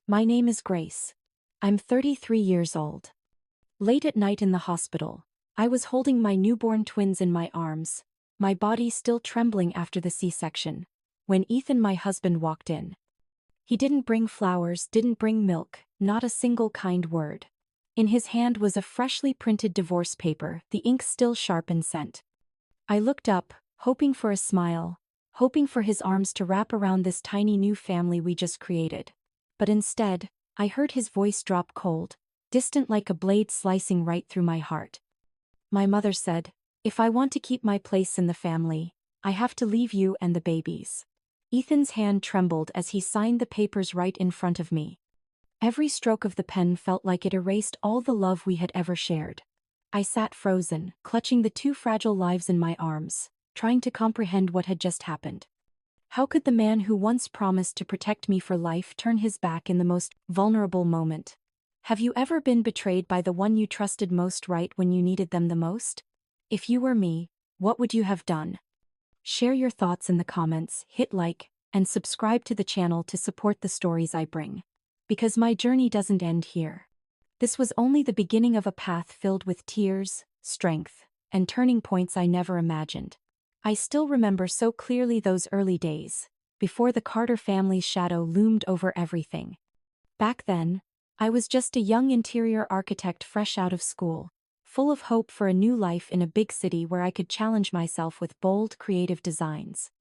My name is Grace. I'm 33 years old. Late at night in the hospital, I was holding my newborn twins in my arms, my body still trembling after the C-section, when Ethan, my husband, walked in. He didn't bring flowers, didn't bring milk, not a single kind word. In his hand was a freshly printed divorce paper, the ink still sharp and scent. I looked up, hoping for a smile, hoping for his arms to wrap around this tiny new family we just created. But instead, I heard his voice drop cold, distant like a blade slicing right through my heart. My mother said, "If I want to keep my place in the family, I have to leave you and the babies." Ethan's hand trembled as he signed the papers right in front of me. Every stroke of the pen felt like it erased all the love we had ever shared. I sat frozen, clutching the two fragile lives in my arms, trying to comprehend what had just happened. How could the man who once promised to protect me for life turn his back in the most vulnerable moment? Have you ever been betrayed by the one you trusted most right when you needed them the most? If you were me, what would you have done? Share your thoughts in the comments, hit like, and subscribe to the channel to support the stories I bring. Because my journey doesn't end here. This was only the beginning of a path filled with tears, strength, and turning points I never imagined. I still remember so clearly those early days, before the Carter family's shadow loomed over everything. Back then, I was just a young interior architect fresh out of school, full of hope for a new life in a big city where I could challenge myself with bold, creative designs.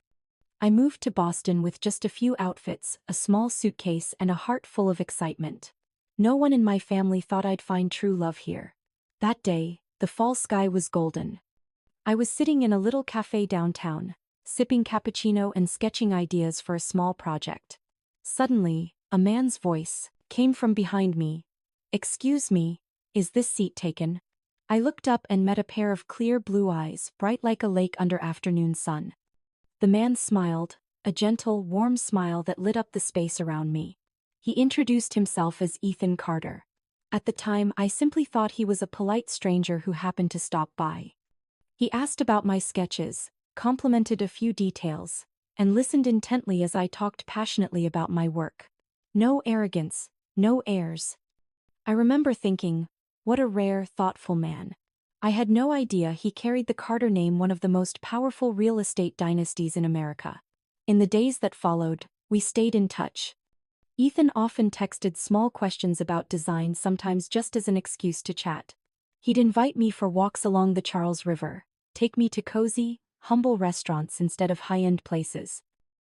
I moved to Boston with just a few outfits, a small suitcase, and a heart full of excitement. No one in my family thought I'd find true love here. That day, the fall sky was golden. I was sitting in a little cafe downtown, sipping cappuccino and sketching ideas for a small project. Suddenly, a man's voice came from behind me. "Excuse me, is this seat taken?" I looked up and met a pair of clear blue eyes, bright like a lake under afternoon sun. The man smiled, a gentle, warm smile that lit up the space around me. He introduced himself as Ethan Carter. At the time, I simply thought he was a polite stranger who happened to stop by. He asked about my sketches, complimented a few details, and listened intently as I talked passionately about my work. No arrogance, no airs. I remember thinking, what a rare, thoughtful man. I had no idea he carried the Carter name, one of the most powerful real estate dynasties in America. In the days that followed, we stayed in touch. Ethan often texted small questions about design, sometimes just as an excuse to chat. He'd invite me for walks along the Charles River, take me to cozy, humble restaurants instead of high-end places.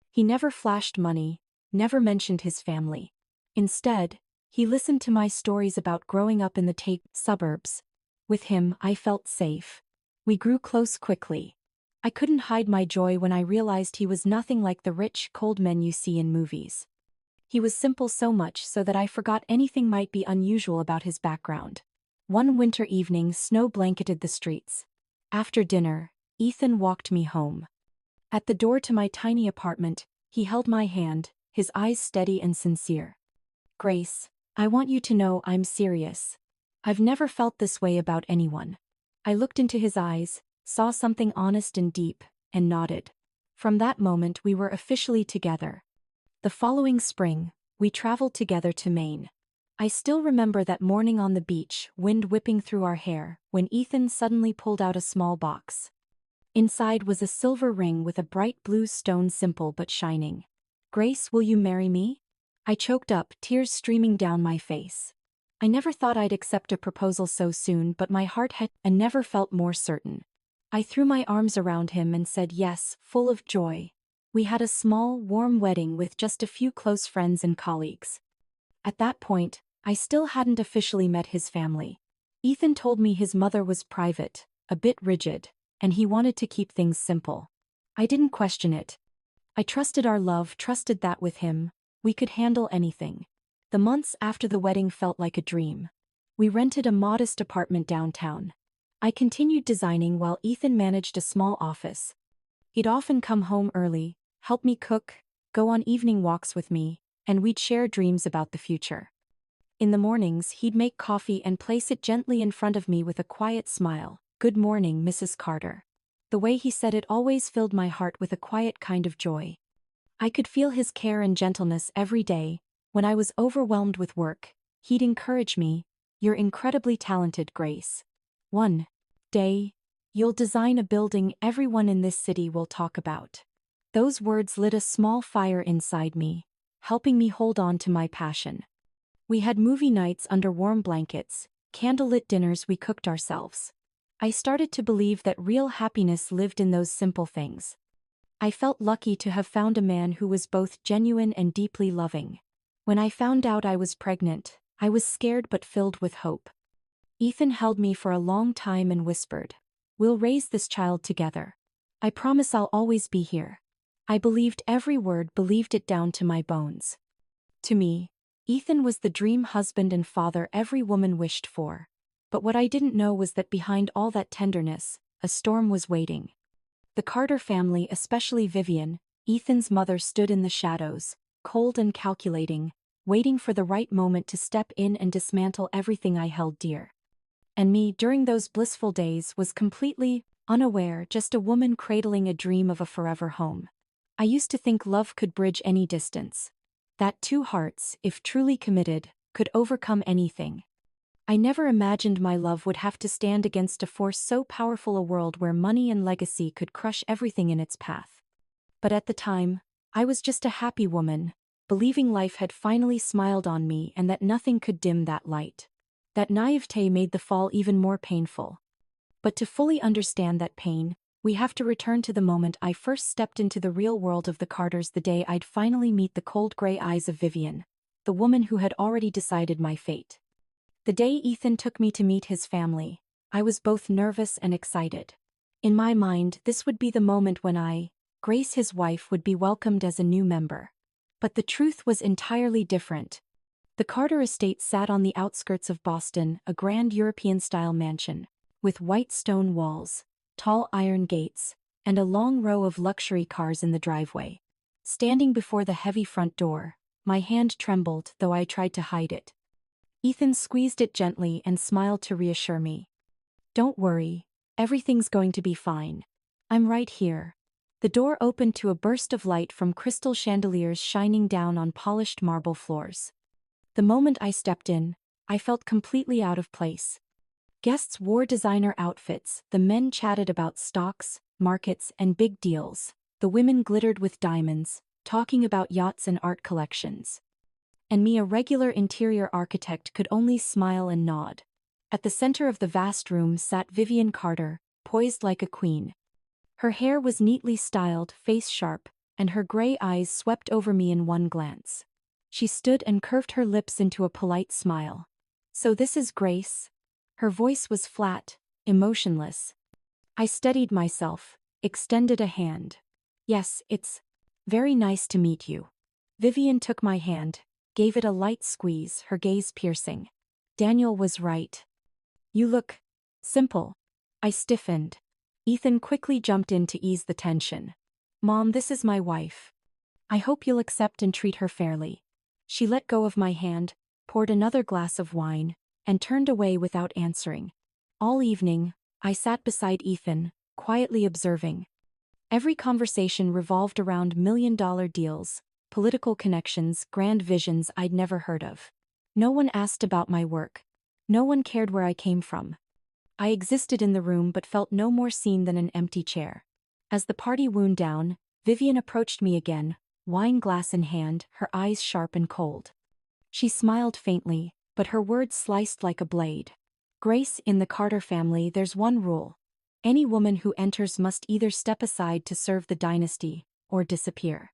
He never flashed money, never mentioned his family. Instead, he listened to my stories about growing up in the suburbs. With him, I felt safe. We grew close quickly. I couldn't hide my joy when I realized he was nothing like the rich, cold men you see in movies. He was simple, so much so that I forgot anything might be unusual about his background. One winter evening, snow blanketed the streets. After dinner, Ethan walked me home. At the door to my tiny apartment, he held my hand, his eyes steady and sincere. "Grace, I want you to know I'm serious. I've never felt this way about anyone." I looked into his eyes, saw something honest and deep, and nodded. From that moment, we were officially together. The following spring, we traveled together to Maine. I still remember that morning on the beach, wind whipping through our hair, when Ethan suddenly pulled out a small box. Inside was a silver ring with a bright blue stone, simple but shining. "Grace, will you marry me?" I choked up, tears streaming down my face. I never thought I'd accept a proposal so soon, but my heart had and never felt more certain. I threw my arms around him and said yes, full of joy. We had a small, warm wedding with just a few close friends and colleagues. At that point, I still hadn't officially met his family. Ethan told me his mother was private, a bit rigid, and he wanted to keep things simple. I didn't question it. I trusted our love, trusted that with him, we could handle anything. The months after the wedding felt like a dream. We rented a modest apartment downtown. I continued designing while Ethan managed a small office. He'd often come home early, help me cook, go on evening walks with me, and we'd share dreams about the future. In the mornings, he'd make coffee and place it gently in front of me with a quiet smile. "Good morning, Mrs. Carter." The way he said it always filled my heart with a quiet kind of joy. I could feel his care and gentleness every day, When I was overwhelmed with work, he'd encourage me, "You're incredibly talented, Grace. One day, you'll design a building everyone in this city will talk about." Those words lit a small fire inside me, helping me hold on to my passion. We had movie nights under warm blankets, candlelit dinners we cooked ourselves. I started to believe that real happiness lived in those simple things. I felt lucky to have found a man who was both genuine and deeply loving. When I found out I was pregnant, I was scared but filled with hope. Ethan held me for a long time and whispered, "We'll raise this child together. I promise I'll always be here." I believed every word, believed it down to my bones. To me, Ethan was the dream husband and father every woman wished for. But what I didn't know was that behind all that tenderness, a storm was waiting. The Carter family, especially Vivian, Ethan's mother, stood in the shadows, cold and calculating, waiting for the right moment to step in and dismantle everything I held dear. And me, during those blissful days, was completely unaware, just a woman cradling a dream of a forever home. I used to think love could bridge any distance. That two hearts, if truly committed, could overcome anything. I never imagined my love would have to stand against a force so powerful, a world where money and legacy could crush everything in its path. But at the time, I was just a happy woman, believing life had finally smiled on me and that nothing could dim that light. That naivete made the fall even more painful. But to fully understand that pain, we have to return to the moment I first stepped into the real world of the Carters, the day I'd finally meet the cold gray eyes of Vivian, the woman who had already decided my fate. The day Ethan took me to meet his family, I was both nervous and excited. In my mind, this would be the moment when I, Grace, his wife, would be welcomed as a new member. But the truth was entirely different. The Carter estate sat on the outskirts of Boston, a grand European-style mansion, with white stone walls, tall iron gates, and a long row of luxury cars in the driveway. Standing before the heavy front door, my hand trembled, though I tried to hide it. Ethan squeezed it gently and smiled to reassure me. "Don't worry, everything's going to be fine. I'm right here." The door opened to a burst of light from crystal chandeliers shining down on polished marble floors. The moment I stepped in, I felt completely out of place. Guests wore designer outfits, the men chatted about stocks, markets, and big deals. The women glittered with diamonds, talking about yachts and art collections. And me, a regular interior architect, could only smile and nod. At the center of the vast room sat Vivian Carter, poised like a queen. Her hair was neatly styled, face sharp, and her gray eyes swept over me in one glance. She stood and curved her lips into a polite smile. "So this is Grace?" Her voice was flat, emotionless. I steadied myself, extended a hand. "Yes, it's very nice to meet you." Vivian took my hand, gave it a light squeeze, her gaze piercing. "Daniel was right. You look simple." I stiffened. Ethan quickly jumped in to ease the tension. "Mom, this is my wife. I hope you'll accept and treat her fairly." She let go of my hand, poured another glass of wine, and turned away without answering. All evening, I sat beside Ethan, quietly observing. Every conversation revolved around million-dollar deals, political connections, grand visions I'd never heard of. No one asked about my work. No one cared where I came from. I existed in the room but felt no more seen than an empty chair. As the party wound down, Vivian approached me again, wine glass in hand, her eyes sharp and cold. She smiled faintly, but her words sliced like a blade. "Grace, in the Carter family there's one rule. Any woman who enters must either step aside to serve the dynasty, or disappear.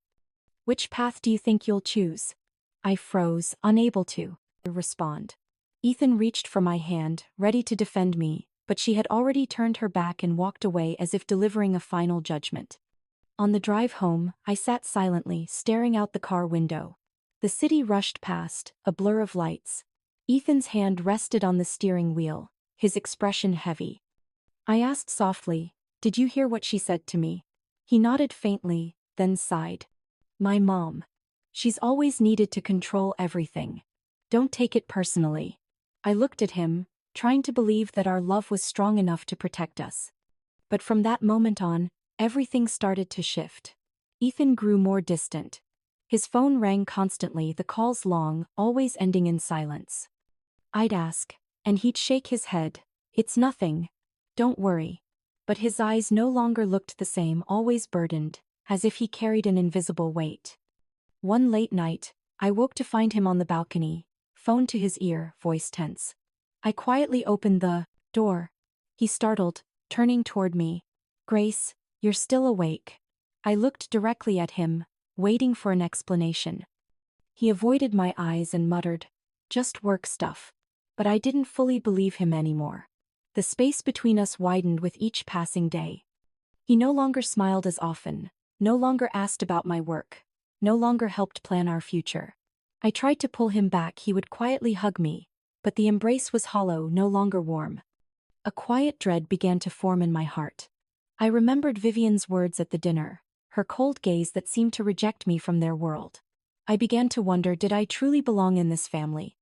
Which path do you think you'll choose?" I froze, unable to respond. Ethan reached for my hand, ready to defend me, but she had already turned her back and walked away as if delivering a final judgment. On the drive home, I sat silently, staring out the car window. The city rushed past, a blur of lights. Ethan's hand rested on the steering wheel, his expression heavy. I asked softly, "Did you hear what she said to me?" He nodded faintly, then sighed. "My mom. She's always needed to control everything. Don't take it personally." I looked at him, trying to believe that our love was strong enough to protect us. But from that moment on, everything started to shift. Ethan grew more distant. His phone rang constantly, the calls long, always ending in silence. I'd ask, and he'd shake his head. It's nothing. Don't worry. But his eyes no longer looked the same, always burdened, as if he carried an invisible weight. One late night, I woke to find him on the balcony, phone to his ear, voice tense. I quietly opened the door. He startled, turning toward me. Grace, you're still awake. I looked directly at him, waiting for an explanation. He avoided my eyes and muttered, just work stuff. But I didn't fully believe him anymore. The space between us widened with each passing day. He no longer smiled as often, no longer asked about my work, no longer helped plan our future. I tried to pull him back, he would quietly hug me, but the embrace was hollow, no longer warm. A quiet dread began to form in my heart. I remembered Vivian's words at the dinner, her cold gaze that seemed to reject me from their world. I began to wonder, did I truly belong in this family?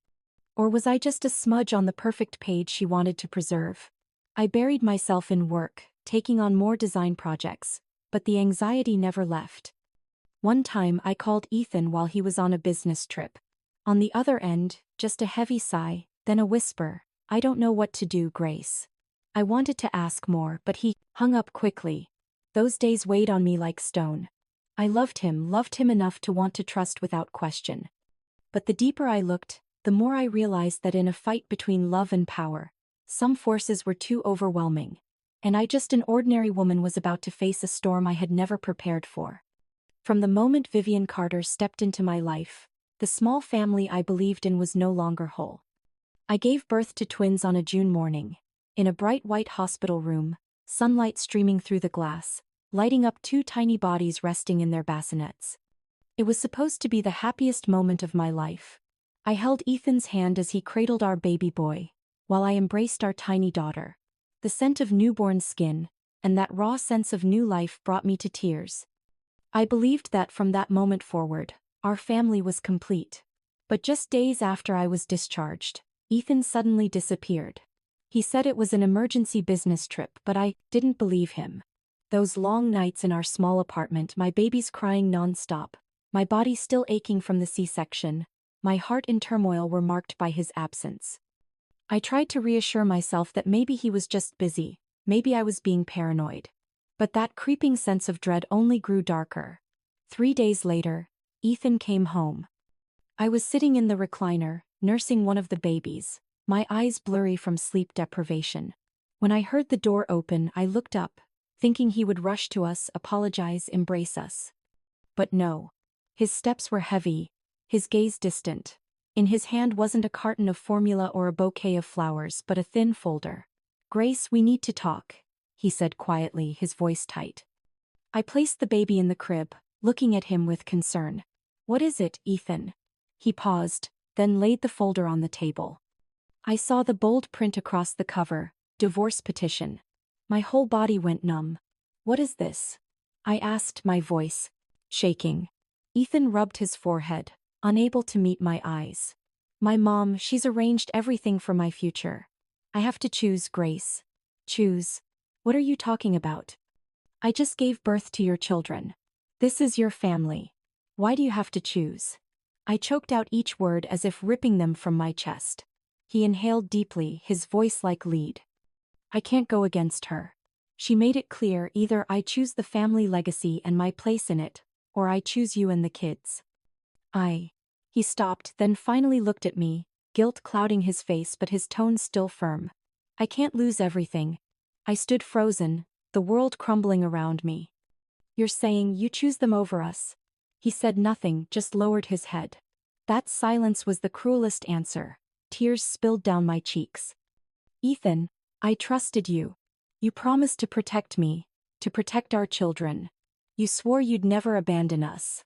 Or was I just a smudge on the perfect page she wanted to preserve? I buried myself in work, taking on more design projects, but the anxiety never left. One time I called Ethan while he was on a business trip. On the other end, just a heavy sigh, then a whisper, I don't know what to do, Grace. I wanted to ask more, but he hung up quickly. Those days weighed on me like stone. I loved him enough to want to trust without question. But the deeper I looked, the more I realized that in a fight between love and power, some forces were too overwhelming, and I, just an ordinary woman, was about to face a storm I had never prepared for. From the moment Vivian Carter stepped into my life, the small family I believed in was no longer whole. I gave birth to twins on a June morning, in a bright white hospital room, sunlight streaming through the glass, lighting up two tiny bodies resting in their bassinets. It was supposed to be the happiest moment of my life. I held Ethan's hand as he cradled our baby boy, while I embraced our tiny daughter. The scent of newborn skin, and that raw sense of new life brought me to tears. I believed that from that moment forward, our family was complete. But just days after I was discharged, Ethan suddenly disappeared. He said it was an emergency business trip, but I didn't believe him. Those long nights in our small apartment, my babies crying non-stop, my body still aching from the C-section, my heart in turmoil, were marked by his absence. I tried to reassure myself that maybe he was just busy, maybe I was being paranoid. But that creeping sense of dread only grew darker. 3 days later, Ethan came home. I was sitting in the recliner, nursing one of the babies, my eyes blurry from sleep deprivation. When I heard the door open, I looked up, thinking he would rush to us, apologize, embrace us. But no. His steps were heavy, his gaze distant. In his hand wasn't a carton of formula or a bouquet of flowers, but a thin folder. Grace, we need to talk, he said quietly, his voice tight. I placed the baby in the crib, looking at him with concern. What is it, Ethan? He paused, then laid the folder on the table. I saw the bold print across the cover, divorce petition. My whole body went numb. What is this? I asked, my voice shaking. Ethan rubbed his forehead, unable to meet my eyes. My mom, she's arranged everything for my future. I have to choose, Grace. Choose? What are you talking about? I just gave birth to your children. This is your family. Why do you have to choose? I choked out each word as if ripping them from my chest. He inhaled deeply, his voice like lead. I can't go against her. She made it clear, either I choose the family legacy and my place in it, or I choose you and the kids. He stopped, then finally looked at me, guilt clouding his face but his tone still firm. I can't lose everything. I stood frozen, the world crumbling around me. You're saying you choose them over us? He said nothing, just lowered his head. That silence was the cruelest answer. Tears spilled down my cheeks. Ethan, I trusted you. You promised to protect me, to protect our children. You swore you'd never abandon us.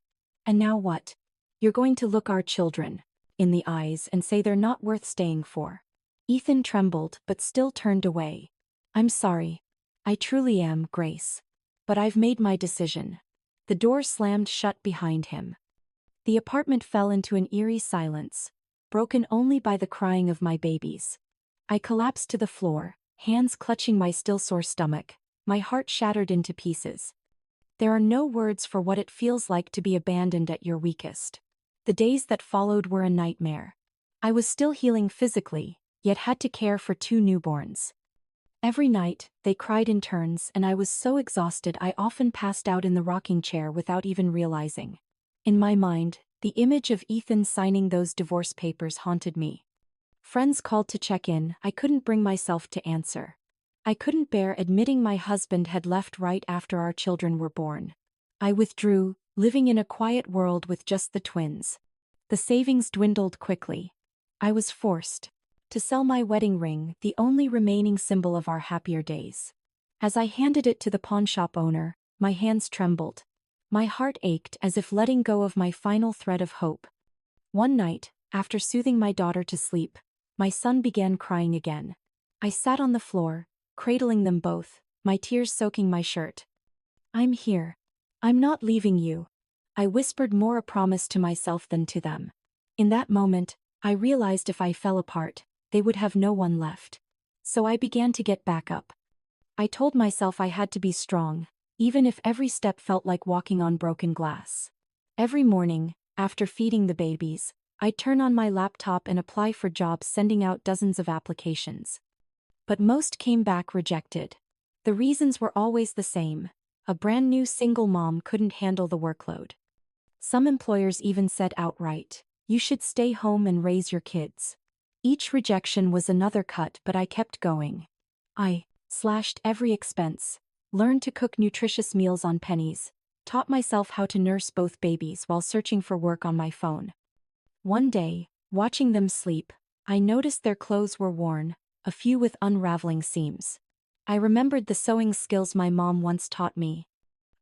And now what? You're going to look our children in the eyes and say they're not worth staying for. Ethan trembled but still turned away. I'm sorry. I truly am, Grace. But I've made my decision. The door slammed shut behind him. The apartment fell into an eerie silence, broken only by the crying of my babies. I collapsed to the floor, hands clutching my still sore stomach, my heart shattered into pieces. There are no words for what it feels like to be abandoned at your weakest. The days that followed were a nightmare. I was still healing physically, yet had to care for two newborns. Every night, they cried in turns and I was so exhausted I often passed out in the rocking chair without even realizing. In my mind, the image of Ethan signing those divorce papers haunted me. Friends called to check in, I couldn't bring myself to answer. I couldn't bear admitting my husband had left right after our children were born. I withdrew, living in a quiet world with just the twins. The savings dwindled quickly. I was forced to sell my wedding ring, the only remaining symbol of our happier days. As I handed it to the pawnshop owner, my hands trembled. My heart ached as if letting go of my final thread of hope. One night, after soothing my daughter to sleep, my son began crying again. I sat on the floor, cradling them both, my tears soaking my shirt. "I'm here. I'm not leaving you." I whispered, more a promise to myself than to them. In that moment, I realized if I fell apart, they would have no one left. So I began to get back up. I told myself I had to be strong, even if every step felt like walking on broken glass. Every morning, after feeding the babies, I'd turn on my laptop and apply for jobs, sending out dozens of applications. But most came back rejected. The reasons were always the same. A brand new single mom couldn't handle the workload. Some employers even said outright, "You should stay home and raise your kids." Each rejection was another cut, but I kept going. I slashed every expense, learned to cook nutritious meals on pennies, taught myself how to nurse both babies while searching for work on my phone. One day, watching them sleep, I noticed their clothes were worn, a few with unraveling seams. I remembered the sewing skills my mom once taught me.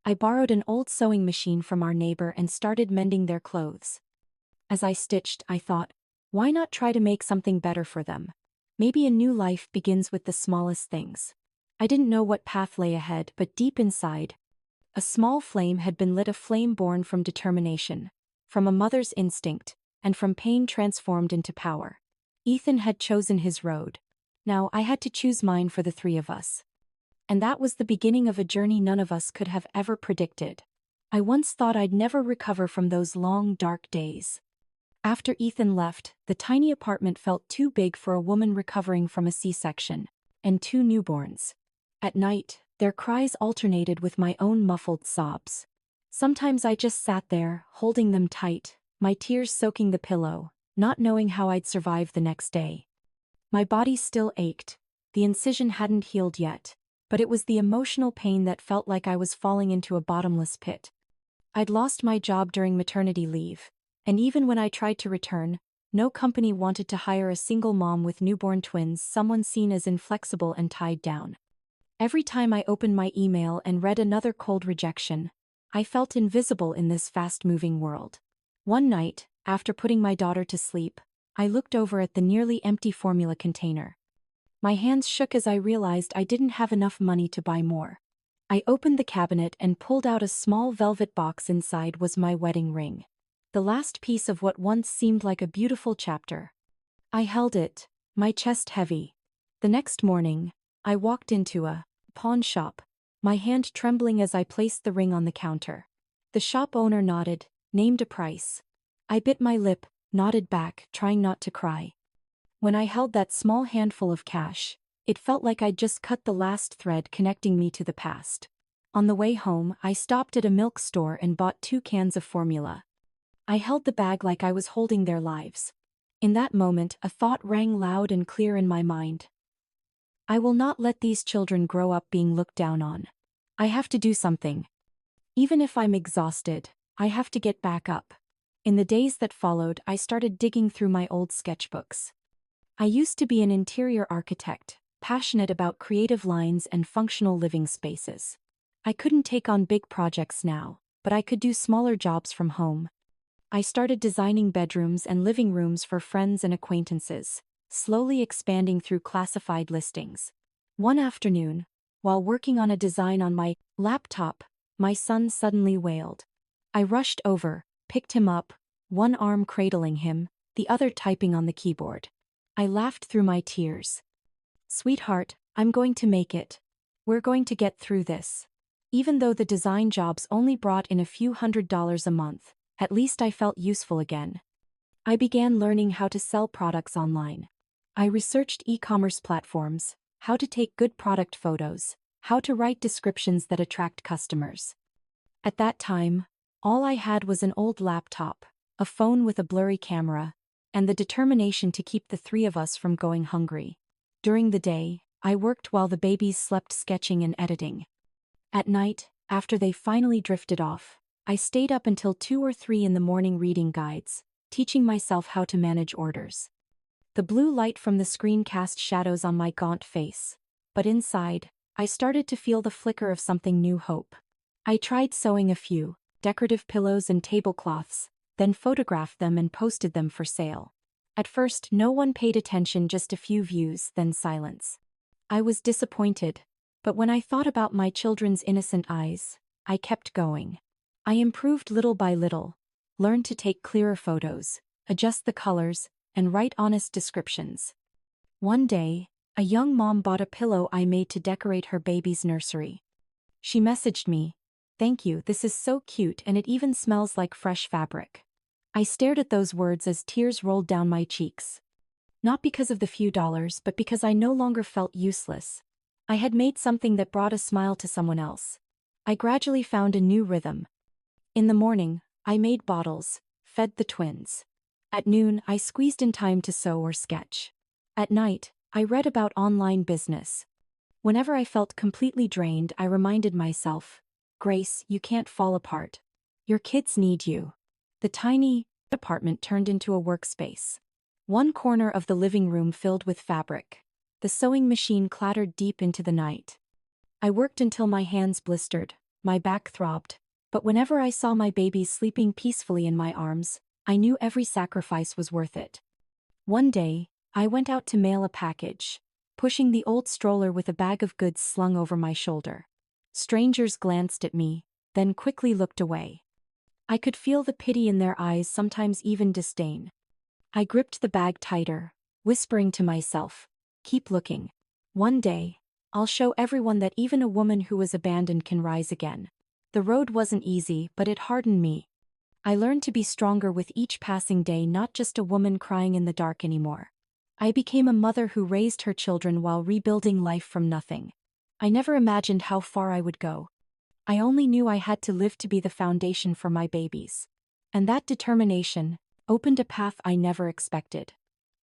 I borrowed an old sewing machine from our neighbor and started mending their clothes. As I stitched, I thought, why not try to make something better for them? Maybe a new life begins with the smallest things. I didn't know what path lay ahead, but deep inside, a small flame had been lit, a flame born from determination, from a mother's instinct, and from pain transformed into power. Ethan had chosen his road. Now I had to choose mine for the three of us. And that was the beginning of a journey none of us could have ever predicted. I once thought I'd never recover from those long, dark days. After Ethan left, the tiny apartment felt too big for a woman recovering from a C-section, and two newborns. At night, their cries alternated with my own muffled sobs. Sometimes I just sat there, holding them tight, my tears soaking the pillow, not knowing how I'd survive the next day. My body still ached. The incision hadn't healed yet, but it was the emotional pain that felt like I was falling into a bottomless pit. I'd lost my job during maternity leave, and even when I tried to return, no company wanted to hire a single mom with newborn twins, someone seen as inflexible and tied down. Every time I opened my email and read another cold rejection, I felt invisible in this fast-moving world. One night, after putting my daughter to sleep, I looked over at the nearly empty formula container. My hands shook as I realized I didn't have enough money to buy more. I opened the cabinet and pulled out a small velvet box. Inside was my wedding ring, the last piece of what once seemed like a beautiful chapter. I held it, my chest heavy. The next morning, I walked into a pawn shop, my hand trembling as I placed the ring on the counter. The shop owner nodded, named a price. I bit my lip, nodded back, trying not to cry. When I held that small handful of cash, it felt like I'd just cut the last thread connecting me to the past. On the way home, I stopped at a milk store and bought 2 cans of formula. I held the bag like I was holding their lives. In that moment, a thought rang loud and clear in my mind. I will not let these children grow up being looked down on. I have to do something. Even if I'm exhausted, I have to get back up. In the days that followed, I started digging through my old sketchbooks. I used to be an interior architect, passionate about creative lines and functional living spaces. I couldn't take on big projects now, but I could do smaller jobs from home. I started designing bedrooms and living rooms for friends and acquaintances, slowly expanding through classified listings. One afternoon, while working on a design on my laptop, my son suddenly wailed. I rushed over, picked him up, one arm cradling him, the other typing on the keyboard. I laughed through my tears. "Sweetheart, I'm going to make it. We're going to get through this." Even though the design jobs only brought in a few $100s a month, at least I felt useful again. I began learning how to sell products online. I researched e-commerce platforms, how to take good product photos, how to write descriptions that attract customers. At that time, all I had was an old laptop, a phone with a blurry camera, and the determination to keep the three of us from going hungry. During the day, I worked while the babies slept sketching and editing. At night, after they finally drifted off, I stayed up until 2 or 3 in the morning reading guides, teaching myself how to manage orders. The blue light from the screen cast shadows on my gaunt face, but inside, I started to feel the flicker of something new hope. I tried sewing a few decorative pillows and tablecloths, then photographed them and posted them for sale. At first, no one paid attention, just a few views, then silence. I was disappointed, but when I thought about my children's innocent eyes, I kept going. I improved little by little, learned to take clearer photos, adjust the colors, and write honest descriptions. One day, a young mom bought a pillow I made to decorate her baby's nursery. She messaged me, "Thank you, this is so cute and it even smells like fresh fabric." I stared at those words as tears rolled down my cheeks. Not because of the few dollars, but because I no longer felt useless. I had made something that brought a smile to someone else. I gradually found a new rhythm. In the morning, I made bottles, fed the twins. At noon, I squeezed in time to sew or sketch. At night, I read about online business. Whenever I felt completely drained, I reminded myself, "Grace, you can't fall apart. Your kids need you." The tiny apartment turned into a workspace. One corner of the living room filled with fabric. The sewing machine clattered deep into the night. I worked until my hands blistered, my back throbbed, but whenever I saw my babies sleeping peacefully in my arms, I knew every sacrifice was worth it. One day, I went out to mail a package, pushing the old stroller with a bag of goods slung over my shoulder. Strangers glanced at me, then quickly looked away. I could feel the pity in their eyes, sometimes even disdain. I gripped the bag tighter, whispering to myself, "Keep looking. One day, I'll show everyone that even a woman who was abandoned can rise again." The road wasn't easy, but it hardened me. I learned to be stronger with each passing day, not just a woman crying in the dark anymore. I became a mother who raised her children while rebuilding life from nothing. I never imagined how far I would go. I only knew I had to live to be the foundation for my babies. And that determination opened a path I never expected.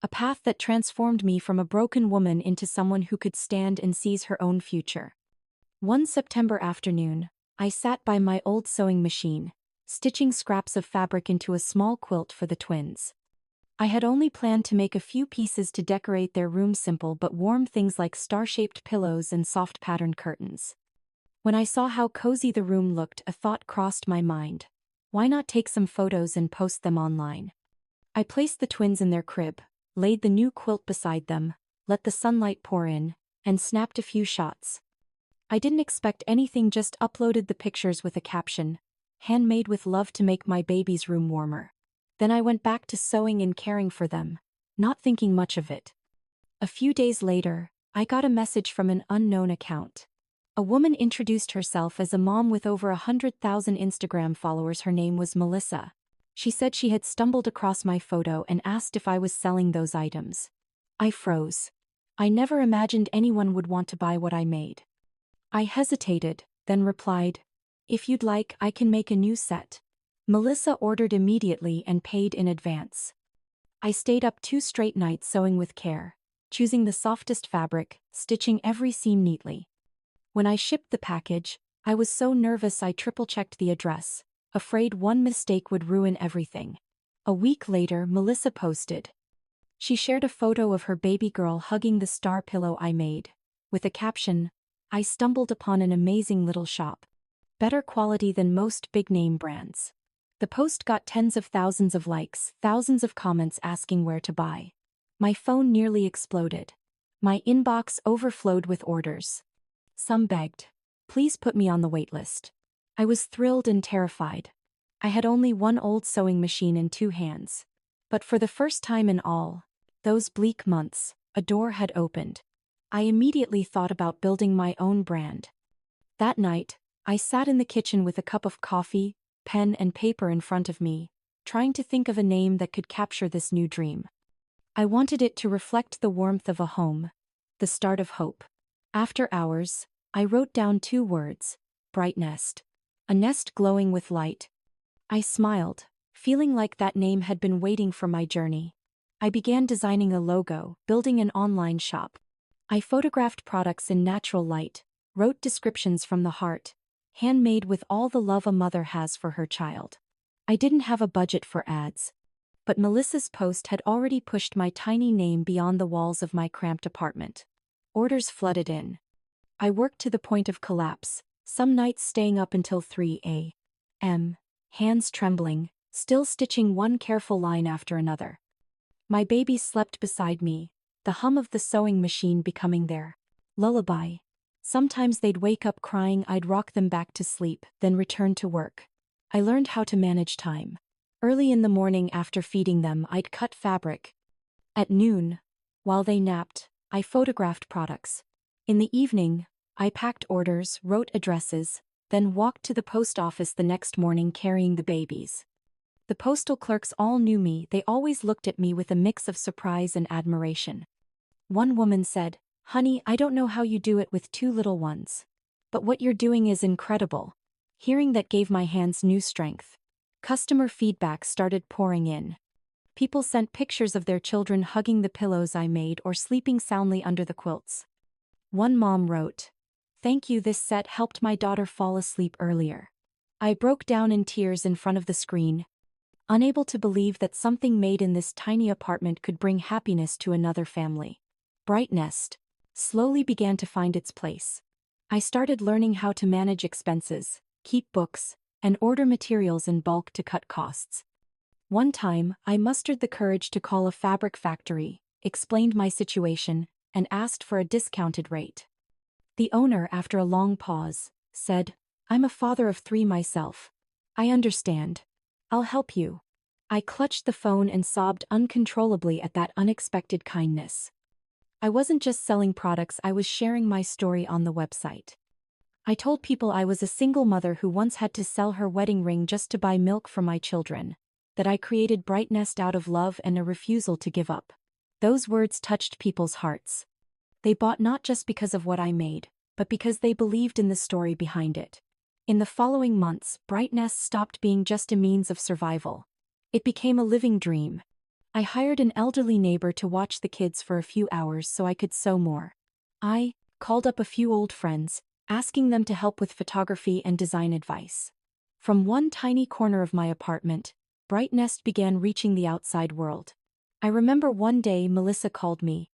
A path that transformed me from a broken woman into someone who could stand and seize her own future. One September afternoon, I sat by my old sewing machine, stitching scraps of fabric into a small quilt for the twins. I had only planned to make a few pieces to decorate their room, simple but warm things like star-shaped pillows and soft patterned curtains. When I saw how cozy the room looked, a thought crossed my mind. Why not take some photos and post them online? I placed the twins in their crib, laid the new quilt beside them, let the sunlight pour in, and snapped a few shots. I didn't expect anything, just uploaded the pictures with a caption, "Handmade with love to make my baby's room warmer." Then I went back to sewing and caring for them, not thinking much of it. A few days later, I got a message from an unknown account. A woman introduced herself as a mom with over 100,000 Instagram followers. Her name was Melissa. She said she had stumbled across my photo and asked if I was selling those items. I froze. I never imagined anyone would want to buy what I made. I hesitated, then replied, "If you'd like, I can make a new set." Melissa ordered immediately and paid in advance. I stayed up 2 straight nights sewing with care, choosing the softest fabric, stitching every seam neatly. When I shipped the package, I was so nervous I triple-checked the address, afraid one mistake would ruin everything. A week later, Melissa posted. She shared a photo of her baby girl hugging the star pillow I made, with a caption, "I stumbled upon an amazing little shop. Better quality than most big-name brands." The post got tens of thousands of likes, thousands of comments asking where to buy. My phone nearly exploded. My inbox overflowed with orders. Some begged, "Please put me on the waitlist." I was thrilled and terrified. I had only one old sewing machine in 2 hands. But for the first time in all those bleak months, a door had opened. I immediately thought about building my own brand. That night, I sat in the kitchen with a cup of coffee, pen and paper in front of me, trying to think of a name that could capture this new dream. I wanted it to reflect the warmth of a home, the start of hope. After hours, I wrote down 2 words: bright nest. A nest glowing with light. I smiled, feeling like that name had been waiting for my journey. I began designing a logo, building an online shop. I photographed products in natural light, wrote descriptions from the heart, handmade with all the love a mother has for her child. I didn't have a budget for ads, but Melissa's post had already pushed my tiny name beyond the walls of my cramped apartment. Orders flooded in. I worked to the point of collapse, some nights staying up until 3 a.m., hands trembling, still stitching one careful line after another. My babies slept beside me, the hum of the sewing machine becoming their lullaby. Sometimes they'd wake up crying. I'd rock them back to sleep, then return to work. I learned how to manage time. Early in the morning after feeding them, I'd cut fabric. At noon, while they napped, I photographed products. In the evening, I packed orders, wrote addresses, then walked to the post office the next morning carrying the babies. The postal clerks all knew me. They always looked at me with a mix of surprise and admiration. One woman said, "Honey, I don't know how you do it with 2 little ones. But what you're doing is incredible." Hearing that gave my hands new strength. Customer feedback started pouring in. People sent pictures of their children hugging the pillows I made or sleeping soundly under the quilts. One mom wrote, "Thank you, this set helped my daughter fall asleep earlier." I broke down in tears in front of the screen, unable to believe that something made in this tiny apartment could bring happiness to another family. Bright Nest slowly began to find its place. I started learning how to manage expenses, keep books, and order materials in bulk to cut costs. One time, I mustered the courage to call a fabric factory, explained my situation, and asked for a discounted rate. The owner, after a long pause, said, "I'm a father of 3 myself. I understand. I'll help you." I clutched the phone and sobbed uncontrollably at that unexpected kindness. I wasn't just selling products, I was sharing my story on the website. I told people I was a single mother who once had to sell her wedding ring just to buy milk for my children, that I created Bright Nest out of love and a refusal to give up. Those words touched people's hearts. They bought not just because of what I made, but because they believed in the story behind it. In the following months, Bright Nest stopped being just a means of survival. It became a living dream. I hired an elderly neighbor to watch the kids for a few hours so I could sew more. I called up a few old friends, asking them to help with photography and design advice. From one tiny corner of my apartment, Bright Nest began reaching the outside world. I remember one day Melissa called me.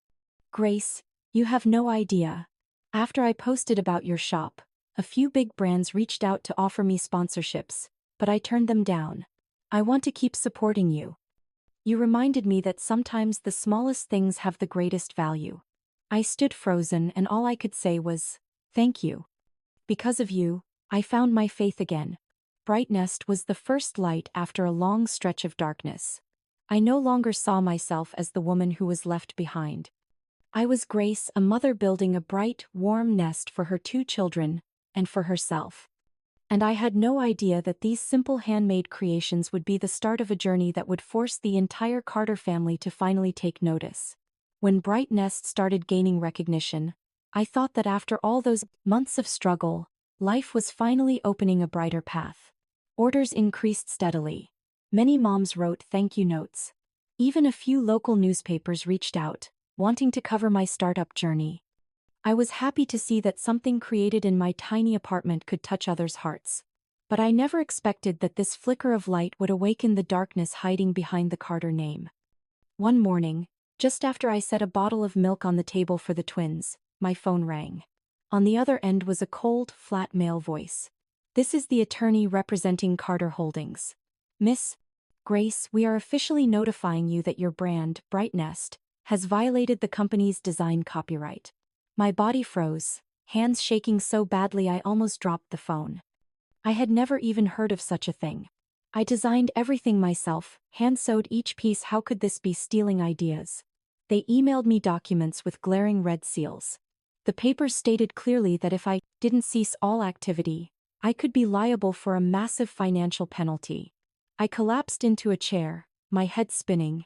"Grace, you have no idea. After I posted about your shop, a few big brands reached out to offer me sponsorships, but I turned them down. I want to keep supporting you." You reminded me that sometimes the smallest things have the greatest value. I stood frozen and all I could say was, "Thank you." Because of you, I found my faith again. Bright Nest was the first light after a long stretch of darkness. I no longer saw myself as the woman who was left behind. I was Grace, a mother building a bright, warm nest for her 2 children, and for herself. And I had no idea that these simple handmade creations would be the start of a journey that would force the entire Carter family to finally take notice. When Bright Nest started gaining recognition, I thought that after all those months of struggle, life was finally opening a brighter path. Orders increased steadily. Many moms wrote thank you notes. Even a few local newspapers reached out, wanting to cover my startup journey. I was happy to see that something created in my tiny apartment could touch others' hearts. But I never expected that this flicker of light would awaken the darkness hiding behind the Carter name. One morning, just after I set a bottle of milk on the table for the twins, my phone rang. On the other end was a cold, flat male voice. "This is the attorney representing Carter Holdings. Miss Grace, we are officially notifying you that your brand, Bright Nest, has violated the company's design copyright." My body froze, hands shaking so badly I almost dropped the phone. I had never even heard of such a thing. I designed everything myself, hand-sewed each piece. How could this be stealing ideas? They emailed me documents with glaring red seals. The papers stated clearly that if I didn't cease all activity, I could be liable for a massive financial penalty. I collapsed into a chair, my head spinning.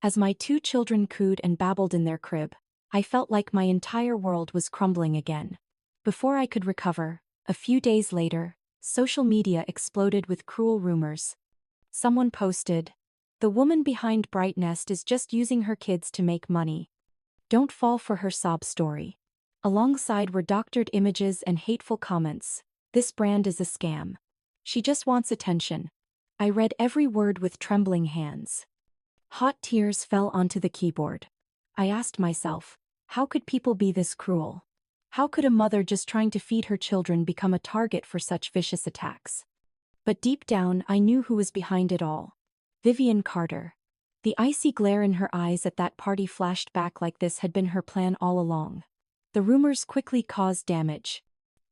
As my two children cooed and babbled in their crib, I felt like my entire world was crumbling again. Before I could recover, a few days later, social media exploded with cruel rumors. Someone posted, "The woman behind Bright Nest is just using her kids to make money. Don't fall for her sob story." Alongside were doctored images and hateful comments. "This brand is a scam. She just wants attention." I read every word with trembling hands. Hot tears fell onto the keyboard. I asked myself, how could people be this cruel? How could a mother just trying to feed her children become a target for such vicious attacks? But deep down, I knew who was behind it all. Vivian Carter. The icy glare in her eyes at that party flashed back like this had been her plan all along. The rumors quickly caused damage.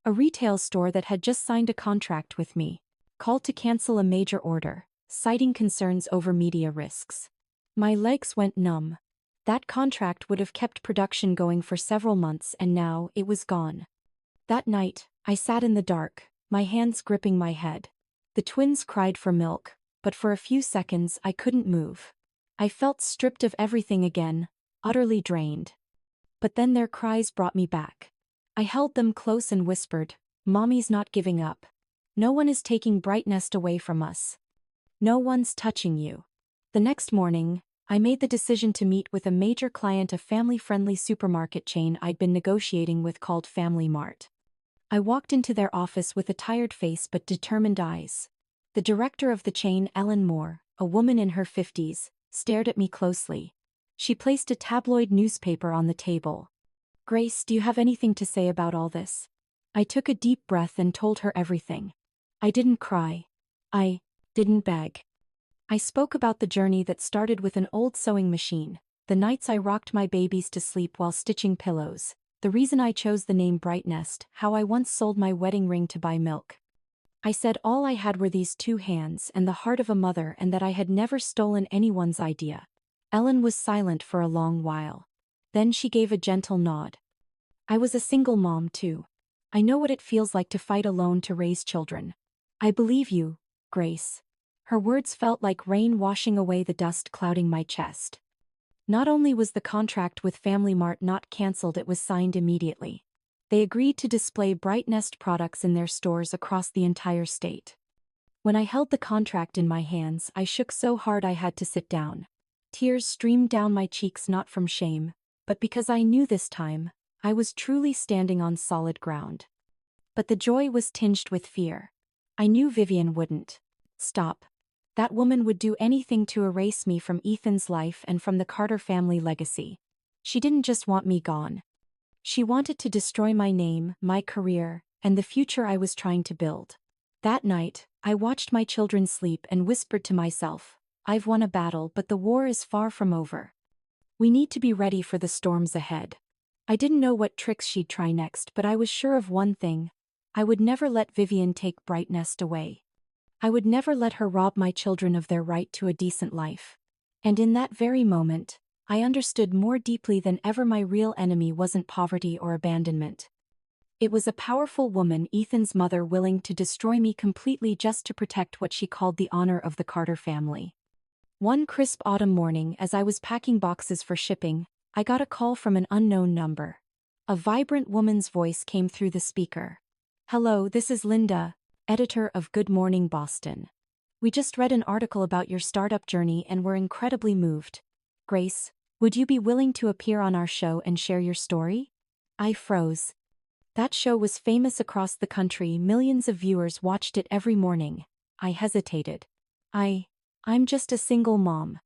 A retail store that had just signed a contract with me called to cancel a major order, citing concerns over media risks. My legs went numb. That contract would have kept production going for several months, and now it was gone. That night, I sat in the dark, my hands gripping my head. The twins cried for milk, but for a few seconds I couldn't move. I felt stripped of everything again, utterly drained. But then their cries brought me back. I held them close and whispered, "Mommy's not giving up. No one is taking Bright Nest away from us. No one's touching you." The next morning, I made the decision to meet with a major client, a family-friendly supermarket chain I'd been negotiating with called Family Mart. I walked into their office with a tired face but determined eyes. The director of the chain, Ellen Moore, a woman in her 50s, stared at me closely. She placed a tabloid newspaper on the table. "Grace, do you have anything to say about all this?" I took a deep breath and told her everything. I didn't cry. I didn't beg. I spoke about the journey that started with an old sewing machine, the nights I rocked my babies to sleep while stitching pillows, the reason I chose the name Bright Nest, how I once sold my wedding ring to buy milk. I said all I had were these two hands and the heart of a mother, and that I had never stolen anyone's idea. Ellen was silent for a long while. Then she gave a gentle nod. "I was a single mom too. I know what it feels like to fight alone to raise children. I believe you, Grace." Her words felt like rain washing away the dust clouding my chest. Not only was the contract with Family Mart not cancelled, it was signed immediately. They agreed to display Bright Nest products in their stores across the entire state. When I held the contract in my hands, I shook so hard I had to sit down. Tears streamed down my cheeks, not from shame, but because I knew this time, I was truly standing on solid ground. But the joy was tinged with fear. I knew Vivian wouldn't stop. That woman would do anything to erase me from Ethan's life and from the Carter family legacy. She didn't just want me gone. She wanted to destroy my name, my career, and the future I was trying to build. That night, I watched my children sleep and whispered to myself, "I've won a battle, but the war is far from over. We need to be ready for the storms ahead." I didn't know what tricks she'd try next, but I was sure of one thing. I would never let Vivian take Bright Nest away. I would never let her rob my children of their right to a decent life. And in that very moment, I understood more deeply than ever my real enemy wasn't poverty or abandonment. It was a powerful woman, Ethan's mother, willing to destroy me completely just to protect what she called the honor of the Carter family. One crisp autumn morning, as I was packing boxes for shipping, I got a call from an unknown number. A vibrant woman's voice came through the speaker. "Hello, this is Linda, editor of Good Morning Boston. We just read an article about your startup journey and were incredibly moved. Grace, would you be willing to appear on our show and share your story?" I froze. That show was famous across the country, millions of viewers watched it every morning. I hesitated. I'm just a single mom.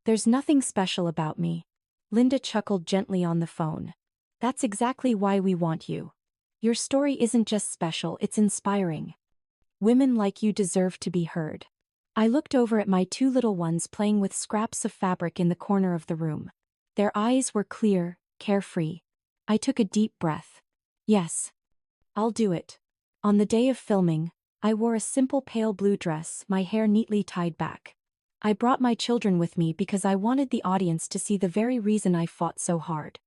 There's nothing special about me. Linda chuckled gently on the phone. "That's exactly why we want you. Your story isn't just special, it's inspiring. Women like you deserve to be heard." I looked over at my two little ones playing with scraps of fabric in the corner of the room. Their eyes were clear, carefree. I took a deep breath. Yes, I'll do it. On the day of filming, I wore a simple pale blue dress, my hair neatly tied back. I brought my children with me because I wanted the audience to see the very reason I fought so hard.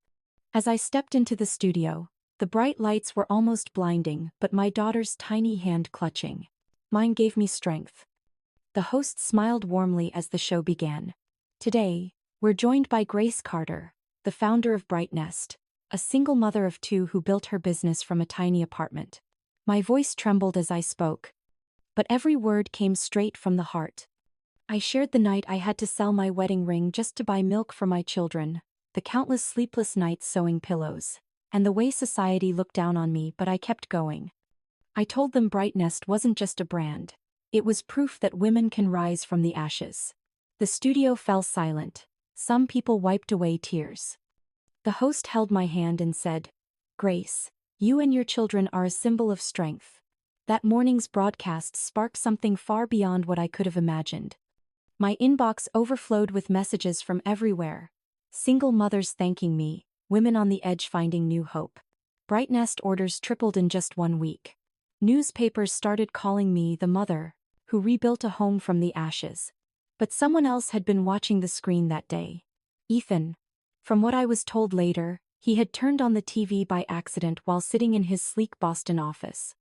As I stepped into the studio, The bright lights were almost blinding, but my daughter's tiny hand clutching mine gave me strength. The host smiled warmly as the show began. Today, we're joined by Grace Carter, the founder of Bright Nest, a single mother of two who built her business from a tiny apartment. My voice trembled as I spoke, but every word came straight from the heart. I shared the night I had to sell my wedding ring just to buy milk for my children, the countless sleepless nights sewing pillows, and the way society looked down on me, but I kept going. I told them Bright Nest wasn't just a brand. It was proof that women can rise from the ashes. The studio fell silent. Some people wiped away tears. The host held my hand and said, "Grace, you and your children are a symbol of strength." That morning's broadcast sparked something far beyond what I could have imagined. My inbox overflowed with messages from everywhere. Single mothers thanking me, women on the edge finding new hope. Bright Nest orders tripled in just 1 week. Newspapers started calling me the mother who rebuilt a home from the ashes. But someone else had been watching the screen that day. Ethan. From what I was told later, he had turned on the TV by accident while sitting in his sleek Boston office.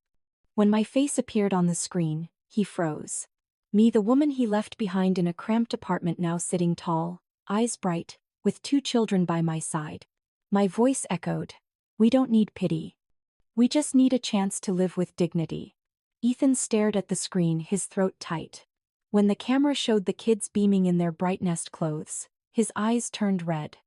When my face appeared on the screen, he froze. Me, the woman he left behind in a cramped apartment, now sitting tall, eyes bright, with 2 children by my side. My voice echoed, "We don't need pity. We just need a chance to live with dignity." Ethan stared at the screen, his throat tight. When the camera showed the kids beaming in their Bright Nest clothes, his eyes turned red.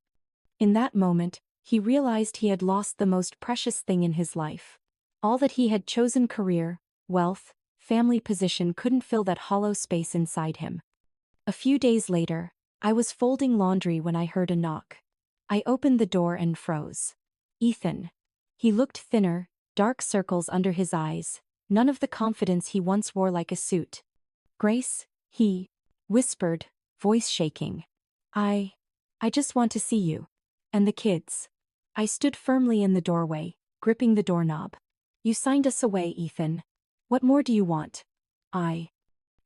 In that moment, he realized he had lost the most precious thing in his life. All that he had chosen, career, wealth, family position, couldn't fill that hollow space inside him. A few days later, I was folding laundry when I heard a knock. I opened the door and froze. Ethan. He looked thinner, dark circles under his eyes, none of the confidence he once wore like a suit. "Grace," he whispered, voice shaking. I just want to see you. And the kids." I stood firmly in the doorway, gripping the doorknob. "You signed us away, Ethan. What more do you want?"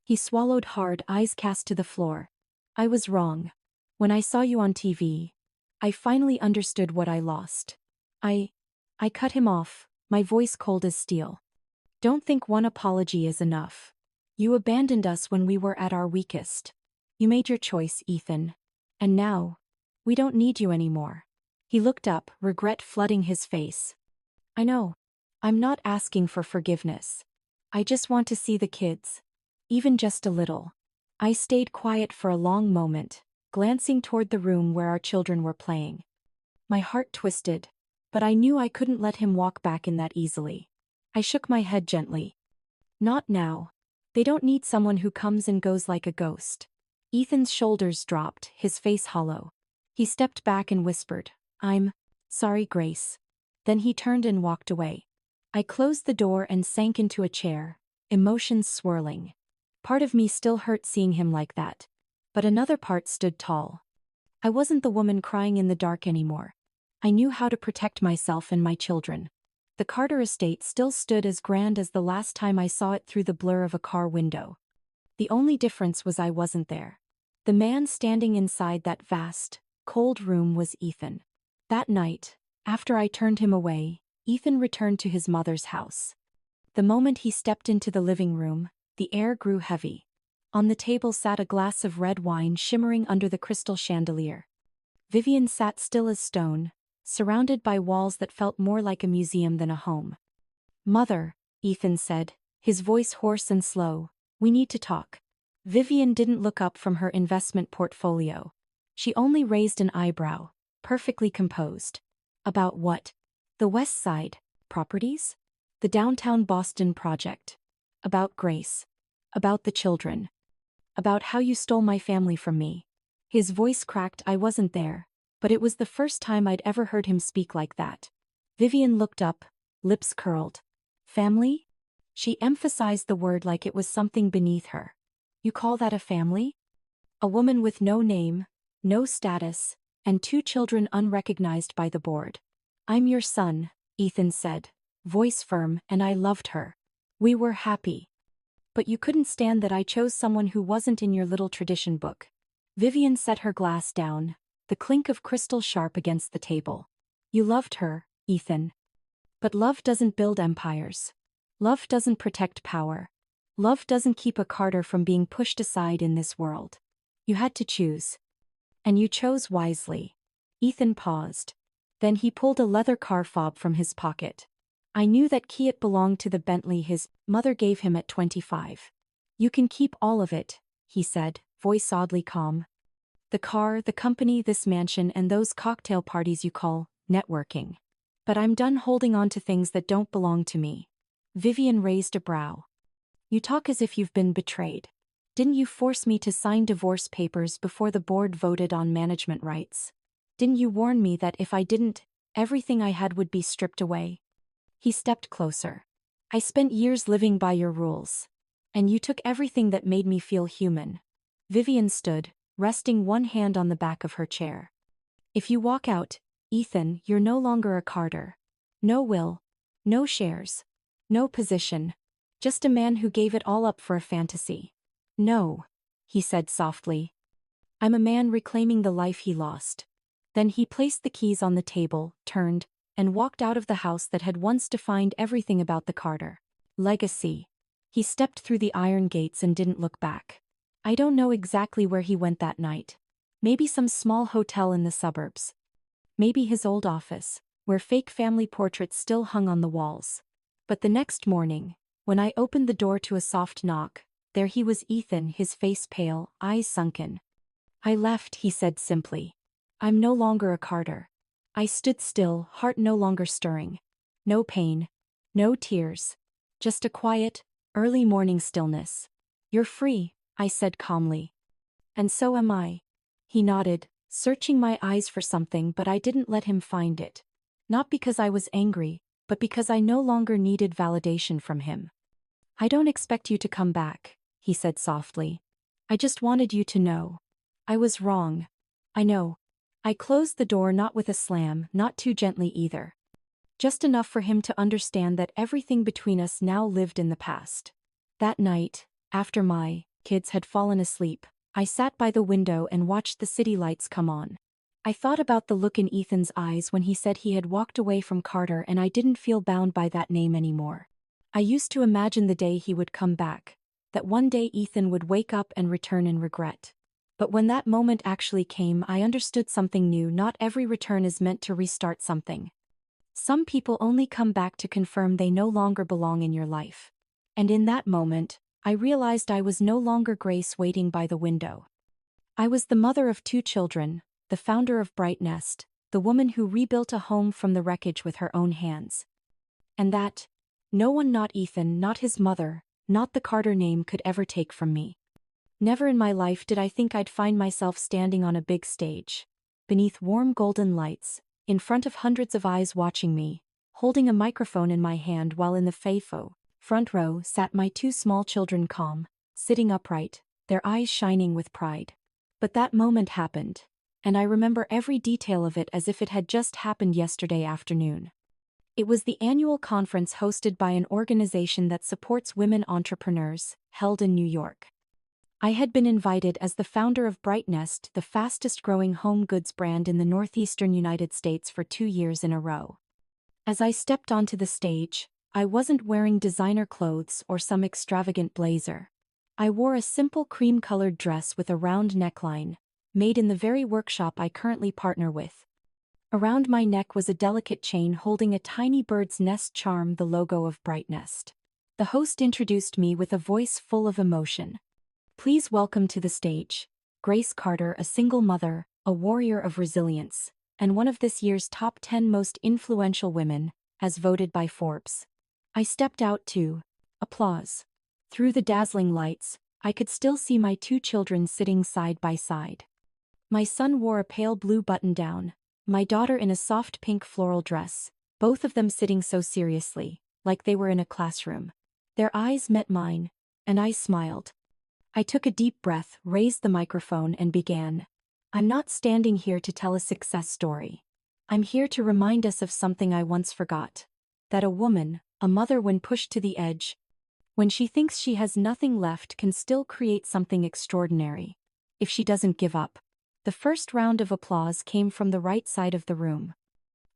He swallowed hard, eyes cast to the floor. "I was wrong. When I saw you on TV, I finally understood what I lost." I cut him off, my voice cold as steel. "Don't think one apology is enough. You abandoned us when we were at our weakest. You made your choice, Ethan. And now, we don't need you anymore." He looked up, regret flooding his face. "I know. I'm not asking for forgiveness. I just want to see the kids. Even just a little." I stayed quiet for a long moment, glancing toward the room where our children were playing. My heart twisted, but I knew I couldn't let him walk back in that easily. I shook my head gently. "Not now. They don't need someone who comes and goes like a ghost." Ethan's shoulders dropped, his face hollow. He stepped back and whispered, "I'm sorry, Grace." Then he turned and walked away. I closed the door and sank into a chair, emotions swirling. Part of me still hurt seeing him like that, but another part stood tall. I wasn't the woman crying in the dark anymore. I knew how to protect myself and my children. The Carter estate still stood as grand as the last time I saw it through the blur of a car window. The only difference was I wasn't there. The man standing inside that vast, cold room was Ethan. That night, after I turned him away, Ethan returned to his mother's house. The moment he stepped into the living room, the air grew heavy. On the table sat a glass of red wine shimmering under the crystal chandelier. Vivian sat still as stone, surrounded by walls that felt more like a museum than a home. "Mother," Ethan said, his voice hoarse and slow, "we need to talk." Vivian didn't look up from her investment portfolio. She only raised an eyebrow, perfectly composed. "About what?" "The West Side properties? The downtown Boston project. About Grace. About the children. About how you stole my family from me." His voice cracked. I wasn't there, but it was the first time I'd ever heard him speak like that. Vivian looked up, lips curled. "Family?" She emphasized the word like it was something beneath her. "You call that a family? A woman with no name, no status, and 2 children unrecognized by the board." "I'm your son," Ethan said, voice firm, "and I loved her. We were happy. But you couldn't stand that I chose someone who wasn't in your little tradition book." Vivian set her glass down, the clink of crystal sharp against the table. "You loved her, Ethan. But love doesn't build empires. Love doesn't protect power. Love doesn't keep a Carter from being pushed aside in this world. You had to choose. And you chose wisely. Ethan paused. Then he pulled a leather car fob from his pocket. I knew that key. It belonged to the Bentley his mother gave him at 25. You can keep all of it, he said, voice oddly calm. The car, the company, this mansion, and those cocktail parties you call networking. But I'm done holding on to things that don't belong to me. Vivian raised a brow. You talk as if you've been betrayed. Didn't you force me to sign divorce papers before the board voted on management rights? Didn't you warn me that if I didn't, everything I had would be stripped away? He stepped closer. I spent years living by your rules. And you took everything that made me feel human. Vivian stood, resting one hand on the back of her chair. If you walk out, Ethan, you're no longer a Carter. No will. No shares. No position. Just a man who gave it all up for a fantasy. No, he said softly. I'm a man reclaiming the life he lost. Then he placed the keys on the table, turned, and walked out of the house that had once defined everything about the Carter legacy. He stepped through the iron gates and didn't look back. I don't know exactly where he went that night. Maybe some small hotel in the suburbs. Maybe his old office, where fake family portraits still hung on the walls. But the next morning, when I opened the door to a soft knock, there he was, Ethan, his face pale, eyes sunken. I left, he said simply. I'm no longer a Carter. I stood still, heart no longer stirring. No pain. No tears. Just a quiet, early morning stillness. You're free, I said calmly. And so am I. He nodded, searching my eyes for something, but I didn't let him find it. Not because I was angry, but because I no longer needed validation from him. I don't expect you to come back, he said softly. I just wanted you to know. I was wrong. I know. I closed the door, not with a slam, not too gently either. Just enough for him to understand that everything between us now lived in the past. That night, after my kids had fallen asleep, I sat by the window and watched the city lights come on. I thought about the look in Ethan's eyes when he said he had walked away from Carter, and I didn't feel bound by that name anymore. I used to imagine the day he would come back, that one day Ethan would wake up and return in regret. But when that moment actually came, I understood something new. Not every return is meant to restart something. Some people only come back to confirm they no longer belong in your life. And in that moment, I realized I was no longer Grace waiting by the window. I was the mother of 2 children, the founder of Bright Nest, the woman who rebuilt a home from the wreckage with her own hands. And that, no one, not Ethan, not his mother, not the Carter name, could ever take from me. Never in my life did I think I'd find myself standing on a big stage, beneath warm golden lights, in front of hundreds of eyes watching me, holding a microphone in my hand while in the FAFO front row sat my 2 small children, calm, sitting upright, their eyes shining with pride. But that moment happened, and I remember every detail of it as if it had just happened yesterday afternoon. It was the annual conference hosted by an organization that supports women entrepreneurs, held in New York. I had been invited as the founder of Bright Nest, the fastest-growing home goods brand in the northeastern United States, for 2 years in a row. As I stepped onto the stage, I wasn't wearing designer clothes or some extravagant blazer. I wore a simple cream-colored dress with a round neckline, made in the very workshop I currently partner with. Around my neck was a delicate chain holding a tiny bird's nest charm, the logo of Bright Nest. The host introduced me with a voice full of emotion. Please welcome to the stage, Grace Carter, a single mother, a warrior of resilience, and one of this year's top 10 most influential women, as voted by Forbes. I stepped out to applause. Through the dazzling lights, I could still see my 2 children sitting side by side. My son wore a pale blue button-down, my daughter in a soft pink floral dress, both of them sitting so seriously, like they were in a classroom. Their eyes met mine, and I smiled. I took a deep breath, raised the microphone, and began. I'm not standing here to tell a success story. I'm here to remind us of something I once forgot. That a woman, a mother, when pushed to the edge, when she thinks she has nothing left, can still create something extraordinary. If she doesn't give up. The first round of applause came from the right side of the room.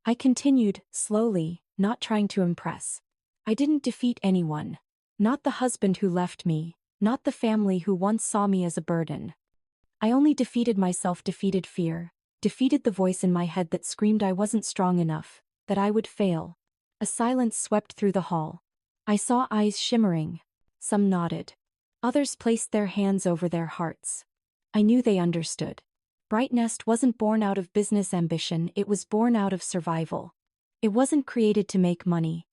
I continued, slowly, not trying to impress. I didn't defeat anyone. Not the husband who left me, not the family who once saw me as a burden. I only defeated myself, defeated fear, defeated the voice in my head that screamed I wasn't strong enough, that I would fail. A silence swept through the hall. I saw eyes shimmering. Some nodded. Others placed their hands over their hearts. I knew they understood. Bright Nest wasn't born out of business ambition, it was born out of survival. It wasn't created to make money.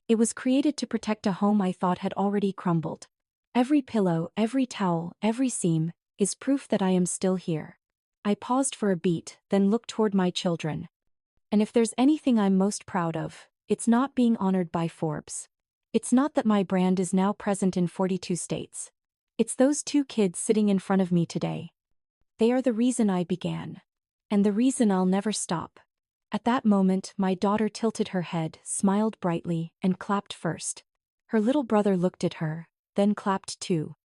It was created to protect a home I thought had already crumbled. Every pillow, every towel, every seam, is proof that I am still here. I paused for a beat, then looked toward my children. And if there's anything I'm most proud of, it's not being honored by Forbes. It's not that my brand is now present in 42 states. It's those two kids sitting in front of me today. They are the reason I began. And the reason I'll never stop. At that moment, my daughter tilted her head, smiled brightly, and clapped first. Her little brother looked at her, then clapped too.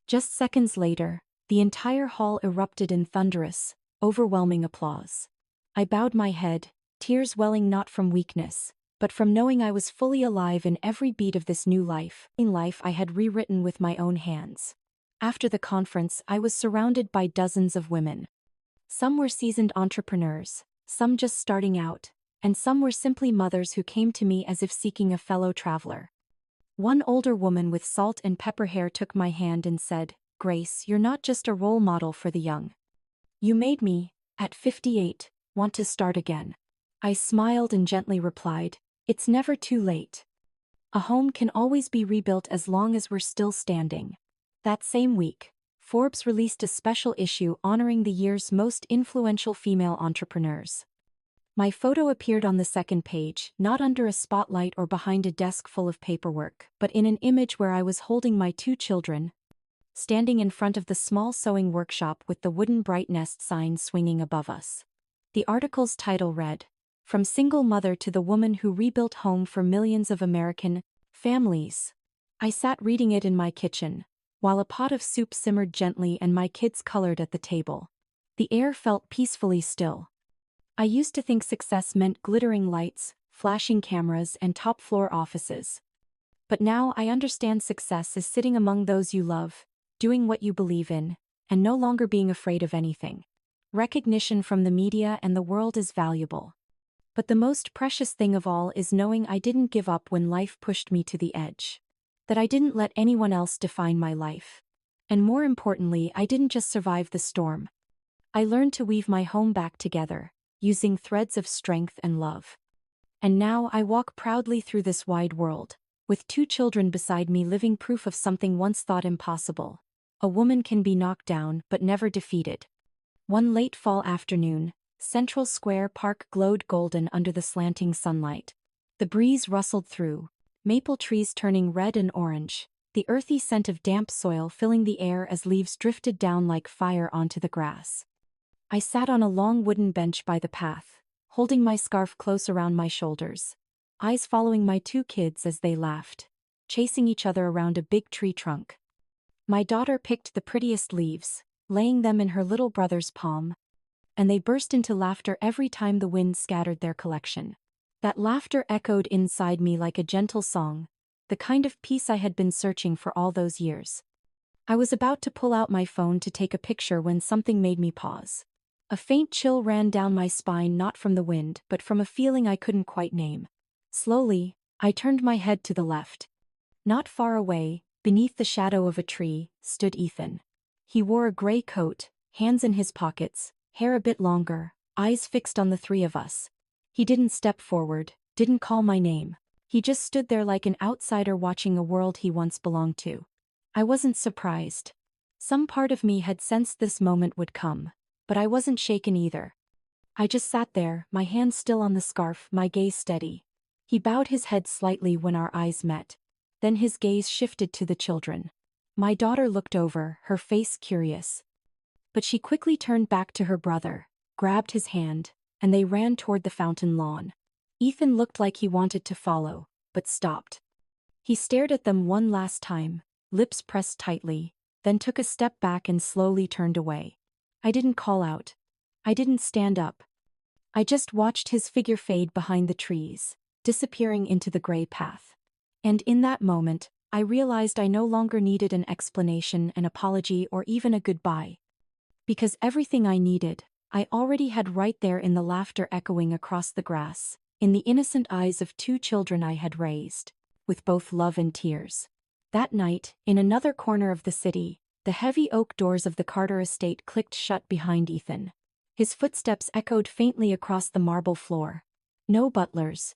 Just seconds later, the entire hall erupted in thunderous, overwhelming applause. I bowed my head, tears welling not from weakness, but from knowing I was fully alive in every beat of this new life, a life I had rewritten with my own hands. After the conference, I was surrounded by dozens of women. Some were seasoned entrepreneurs, some just starting out, and some were simply mothers who came to me as if seeking a fellow traveler. One older woman with salt and pepper hair took my hand and said, "Grace, you're not just a role model for the young. You made me, at 58, want to start again." I smiled and gently replied, "It's never too late. A home can always be rebuilt as long as we're still standing." That same week, Forbes released a special issue honoring the year's most influential female entrepreneurs. My photo appeared on the second page, not under a spotlight or behind a desk full of paperwork, but in an image where I was holding my two children, standing in front of the small sewing workshop with the wooden Bright Nest sign swinging above us. The article's title read, "From Single Mother to the Woman Who Rebuilt Home for Millions of American Families." I sat reading it in my kitchen, while a pot of soup simmered gently and my kids colored at the table. The air felt peacefully still. I used to think success meant glittering lights, flashing cameras, and top-floor offices. But now I understand success is sitting among those you love, doing what you believe in, and no longer being afraid of anything. Recognition from the media and the world is valuable. But the most precious thing of all is knowing I didn't give up when life pushed me to the edge. That I didn't let anyone else define my life. And more importantly, I didn't just survive the storm. I learned to weave my home back together, using threads of strength and love. And now I walk proudly through this wide world, with two children beside me living proof of something once thought impossible. A woman can be knocked down but never defeated. One late fall afternoon, Central Square Park glowed golden under the slanting sunlight. The breeze rustled through, maple trees turning red and orange, the earthy scent of damp soil filling the air as leaves drifted down like fire onto the grass. I sat on a long wooden bench by the path, holding my scarf close around my shoulders, eyes following my two kids as they laughed, chasing each other around a big tree trunk. My daughter picked the prettiest leaves, laying them in her little brother's palm, and they burst into laughter every time the wind scattered their collection. That laughter echoed inside me like a gentle song, the kind of peace I had been searching for all those years. I was about to pull out my phone to take a picture when something made me pause. A faint chill ran down my spine, not from the wind but from a feeling I couldn't quite name. Slowly, I turned my head to the left. Not far away, beneath the shadow of a tree, stood Ethan. He wore a gray coat, hands in his pockets, hair a bit longer, eyes fixed on the three of us. He didn't step forward, didn't call my name. He just stood there like an outsider watching a world he once belonged to. I wasn't surprised. Some part of me had sensed this moment would come, but I wasn't shaken either. I just sat there, my hands still on the scarf, my gaze steady. He bowed his head slightly when our eyes met. Then his gaze shifted to the children. My daughter looked over, her face curious. But she quickly turned back to her brother, grabbed his hand, and they ran toward the fountain lawn. Ethan looked like he wanted to follow, but stopped. He stared at them one last time, lips pressed tightly, then took a step back and slowly turned away. I didn't call out. I didn't stand up. I just watched his figure fade behind the trees, disappearing into the gray path. And in that moment, I realized I no longer needed an explanation, an apology, or even a goodbye. Because everything I needed, I already had right there in the laughter echoing across the grass, in the innocent eyes of two children I had raised, with both love and tears. That night, in another corner of the city, the heavy oak doors of the Carter estate clicked shut behind Ethan. His footsteps echoed faintly across the marble floor. No butlers.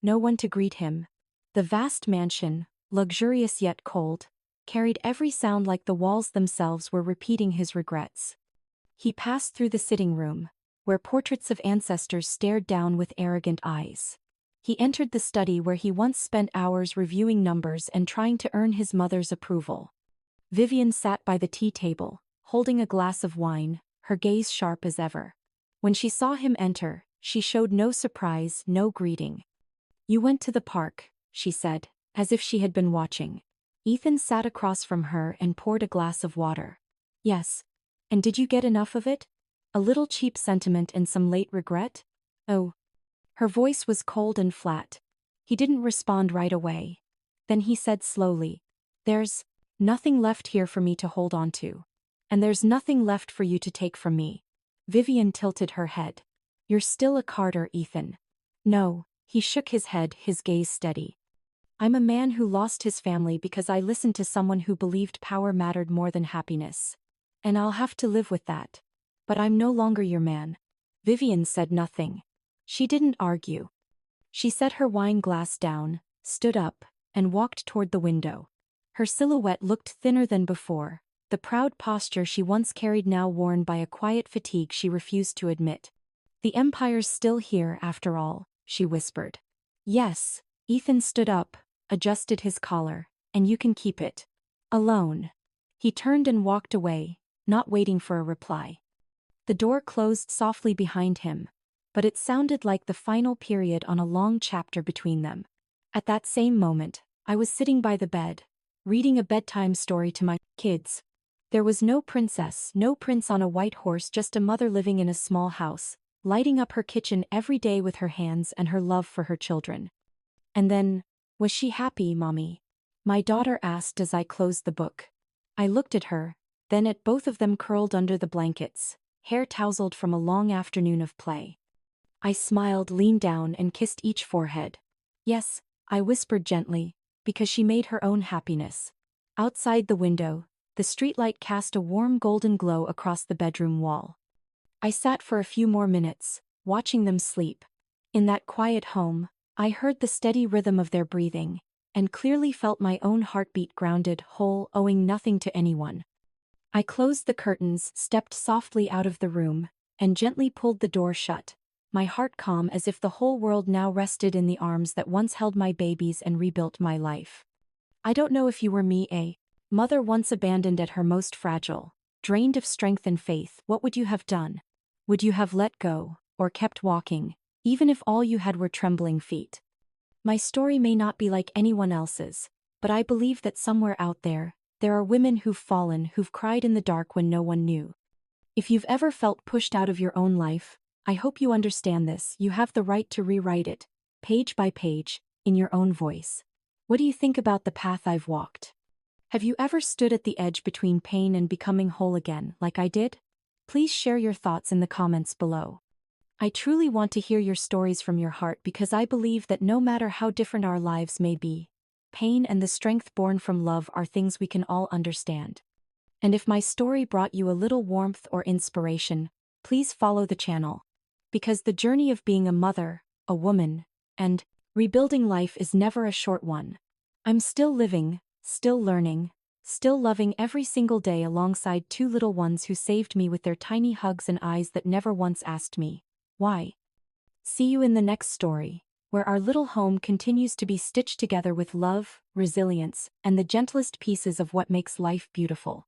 No one to greet him. The vast mansion, luxurious yet cold, carried every sound like the walls themselves were repeating his regrets. He passed through the sitting room, where portraits of ancestors stared down with arrogant eyes. He entered the study where he once spent hours reviewing numbers and trying to earn his mother's approval. Vivian sat by the tea table, holding a glass of wine, her gaze sharp as ever. When she saw him enter, she showed no surprise, no greeting. "You went to the park," she said, as if she had been watching. Ethan sat across from her and poured a glass of water. "Yes. And did you get enough of it? A little cheap sentiment and some late regret?" "Oh." Her voice was cold and flat. He didn't respond right away. Then he said slowly, "There's nothing left here for me to hold on to. And there's nothing left for you to take from me." Vivian tilted her head. "You're still a Carter, Ethan." "No." He shook his head, his gaze steady. "I'm a man who lost his family because I listened to someone who believed power mattered more than happiness. And I'll have to live with that. But I'm no longer your man." Vivian said nothing. She didn't argue. She set her wine glass down, stood up, and walked toward the window. Her silhouette looked thinner than before, the proud posture she once carried now worn by a quiet fatigue she refused to admit. "The Empire's still here, after all," she whispered. "Yes." Ethan stood up, adjusted his collar, "and you can keep it. Alone." He turned and walked away, not waiting for a reply. The door closed softly behind him, but it sounded like the final period on a long chapter between them. At that same moment, I was sitting by the bed, reading a bedtime story to my kids. There was no princess, no prince on a white horse, just a mother living in a small house, lighting up her kitchen every day with her hands and her love for her children. And then, "Was she happy, Mommy?" my daughter asked as I closed the book. I looked at her, then at both of them curled under the blankets, hair tousled from a long afternoon of play. I smiled, leaned down, and kissed each forehead. "Yes," I whispered gently, "because she made her own happiness." Outside the window, the streetlight cast a warm golden glow across the bedroom wall. I sat for a few more minutes, watching them sleep. In that quiet home, I heard the steady rhythm of their breathing, and clearly felt my own heartbeat grounded, whole, owing nothing to anyone. I closed the curtains, stepped softly out of the room, and gently pulled the door shut, my heart calm as if the whole world now rested in the arms that once held my babies and rebuilt my life. I don't know if you were me, a mother once abandoned at her most fragile, drained of strength and faith. What would you have done? Would you have let go, or kept walking, even if all you had were trembling feet? My story may not be like anyone else's, but I believe that somewhere out there are women who've fallen, who've cried in the dark when no one knew. If you've ever felt pushed out of your own life, I hope you understand this. You have the right to rewrite it, page by page, in your own voice. What do you think about the path I've walked? Have you ever stood at the edge between pain and becoming whole again, like I did? Please share your thoughts in the comments below. I truly want to hear your stories from your heart, because I believe that no matter how different our lives may be, pain and the strength born from love are things we can all understand. And if my story brought you a little warmth or inspiration, please follow the channel. Because the journey of being a mother, a woman, and rebuilding life is never a short one. I'm still living, still learning, still loving every single day alongside two little ones who saved me with their tiny hugs and eyes that never once asked me, why? See you in the next story, where our little home continues to be stitched together with love, resilience, and the gentlest pieces of what makes life beautiful.